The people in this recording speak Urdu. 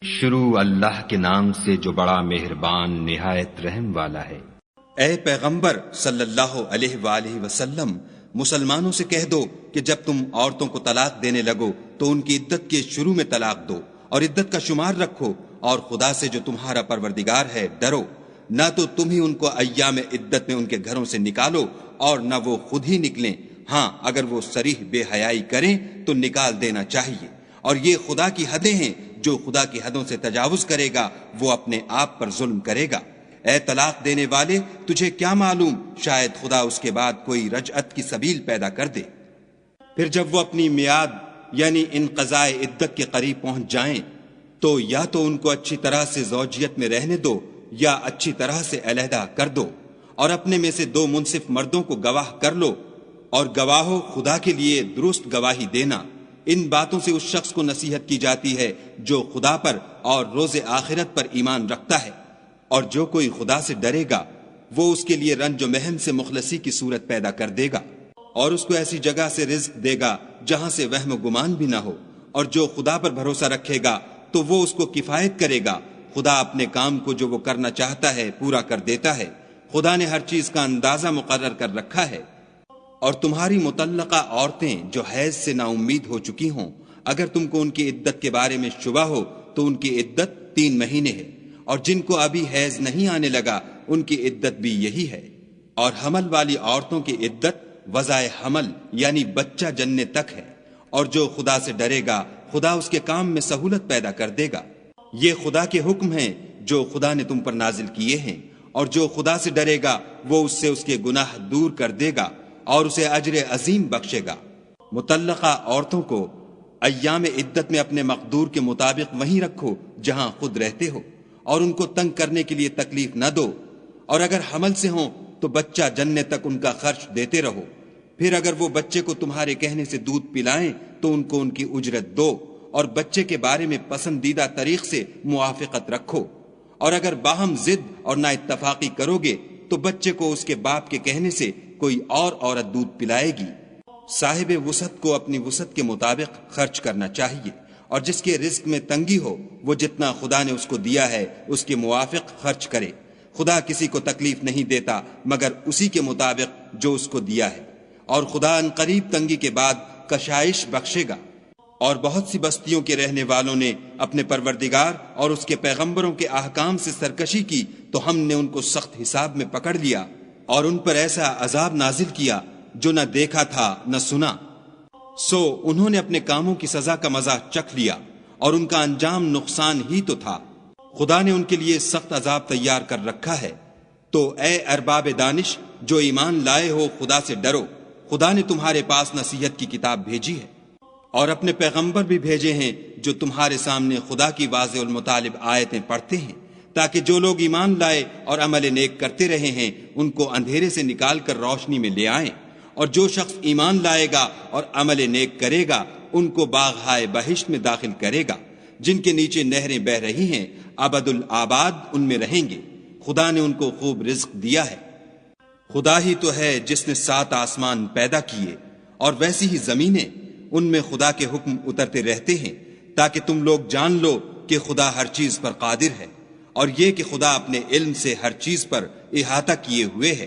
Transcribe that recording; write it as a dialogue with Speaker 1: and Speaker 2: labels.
Speaker 1: شروع اللہ کے نام سے جو بڑا مہربان نہایت رحم والا ہے۔
Speaker 2: اے پیغمبر صلی اللہ علیہ وآلہ وسلم، مسلمانوں سے کہہ دو کہ جب تم عورتوں کو طلاق دینے لگو تو ان کی عدت کے شروع میں طلاق دو اور عدت کا شمار رکھو، اور خدا سے جو تمہارا پروردگار ہے ڈرو، نہ تو تم ہی ان کو ایام عدت میں ان کے گھروں سے نکالو اور نہ وہ خود ہی نکلیں، ہاں اگر وہ صریح بے حیائی کریں تو نکال دینا چاہیے، اور یہ خدا کی حدیں ہیں، جو خدا کی حدوں سے تجاوز کرے گا وہ اپنے آپ پر ظلم کرے گا۔ اے طلاق دینے والے، تجھے کیا معلوم شاید خدا اس کے بعد کوئی رجعت کی سبیل پیدا کر دے۔ پھر جب وہ اپنی میعاد یعنی انقضاء عدت کے قریب پہنچ جائیں تو یا تو ان کو اچھی طرح سے زوجیت میں رہنے دو یا اچھی طرح سے علیحدہ کر دو، اور اپنے میں سے 2 منصف مردوں کو گواہ کر لو، اور گواہو خدا کے لیے درست گواہی دینا۔ ان باتوں سے اس شخص کو نصیحت کی جاتی ہے جو خدا پر اور روز آخرت پر ایمان رکھتا ہے، اور جو کوئی خدا سے ڈرے گا وہ اس کے لیے رنج و محن سے مخلصی کی صورت پیدا کر دے گا، اور اس کو ایسی جگہ سے رزق دے گا جہاں سے وہم و گمان بھی نہ ہو، اور جو خدا پر بھروسہ رکھے گا تو وہ اس کو کفایت کرے گا۔ خدا اپنے کام کو جو وہ کرنا چاہتا ہے پورا کر دیتا ہے، خدا نے ہر چیز کا اندازہ مقرر کر رکھا ہے۔ اور تمہاری مطلقہ عورتیں جو حیض سے نا امید ہو چکی ہوں، اگر تم کو ان کی عدت کے بارے میں شبہ ہو تو ان کی عدت 3 مہینے ہے، اور جن کو ابھی حیض نہیں آنے لگا ان کی عدت بھی یہی ہے، اور حمل والی عورتوں کی عدت وضع حمل یعنی بچہ جننے تک ہے، اور جو خدا سے ڈرے گا خدا اس کے کام میں سہولت پیدا کر دے گا۔ یہ خدا کے حکم ہیں جو خدا نے تم پر نازل کیے ہیں، اور جو خدا سے ڈرے گا وہ اس سے اس کے گناہ دور کر دے گا اور اسے اجر عظیم بخشے گا۔ مطلقہ عورتوں کو ایام عدت میں اپنے مقدور کے مطابق وہیں رکھو جہاں خود رہتے ہو، اور ان کو تنگ کرنے کے لیے تکلیف نہ دو، اور اگر حمل سے ہوں تو بچہ جننے تک ان کا خرچ دیتے رہو۔ پھر اگر وہ بچے کو تمہارے کہنے سے دودھ پلائیں تو ان کو ان کی اجرت دو، اور بچے کے بارے میں پسندیدہ طریق سے موافقت رکھو، اور اگر باہم ضد اور نا اتفاقی کرو گے تو بچے کو اس کے باپ کے کہنے سے کوئی اور عورت دودھ پلائے گی۔ صاحب وسعت کو اپنی وسعت کے مطابق خرچ کرنا چاہیے، اور جس کے رزق میں تنگی ہو وہ جتنا خدا نے اس کو دیا ہے اس کے موافق خرچ کرے۔ خدا کسی کو تکلیف نہیں دیتا مگر اسی کے مطابق جو اس کو دیا ہے، اور خدا ان قریب تنگی کے بعد کشائش بخشے گا۔ اور بہت سی بستیوں کے رہنے والوں نے اپنے پروردگار اور اس کے پیغمبروں کے احکام سے سرکشی کی تو ہم نے ان کو سخت حساب میں پکڑ لیا، اور ان پر ایسا عذاب نازل کیا جو نہ دیکھا تھا نہ سنا۔ سو انہوں نے اپنے کاموں کی سزا کا مزہ چکھ لیا، اور ان کا انجام نقصان ہی تو تھا۔ خدا نے ان کے لیے سخت عذاب تیار کر رکھا ہے۔ تو اے ارباب دانش جو ایمان لائے ہو، خدا سے ڈرو۔ خدا نے تمہارے پاس نصیحت کی کتاب بھیجی ہے، اور اپنے پیغمبر بھی بھیجے ہیں جو تمہارے سامنے خدا کی واضح المطالب آیتیں پڑھتے ہیں، تاکہ جو لوگ ایمان لائے اور عمل نیک کرتے رہے ہیں ان کو اندھیرے سے نکال کر روشنی میں لے آئیں، اور جو شخص ایمان لائے گا اور عمل نیک کرے گا ان کو باغہائے بہشت میں داخل کرے گا، جن کے نیچے نہریں بہ رہی ہیں، ابد الآباد ان میں رہیں گے۔ خدا نے ان کو خوب رزق دیا ہے۔ خدا ہی تو ہے جس نے 7 آسمان پیدا کیے، اور ویسی ہی زمینیں، ان میں خدا کے حکم اترتے رہتے ہیں، تاکہ تم لوگ جان لو کہ خدا ہر چیز پر قادر ہے، اور یہ کہ خدا اپنے علم سے ہر چیز پر احاطہ کیے ہوئے ہے۔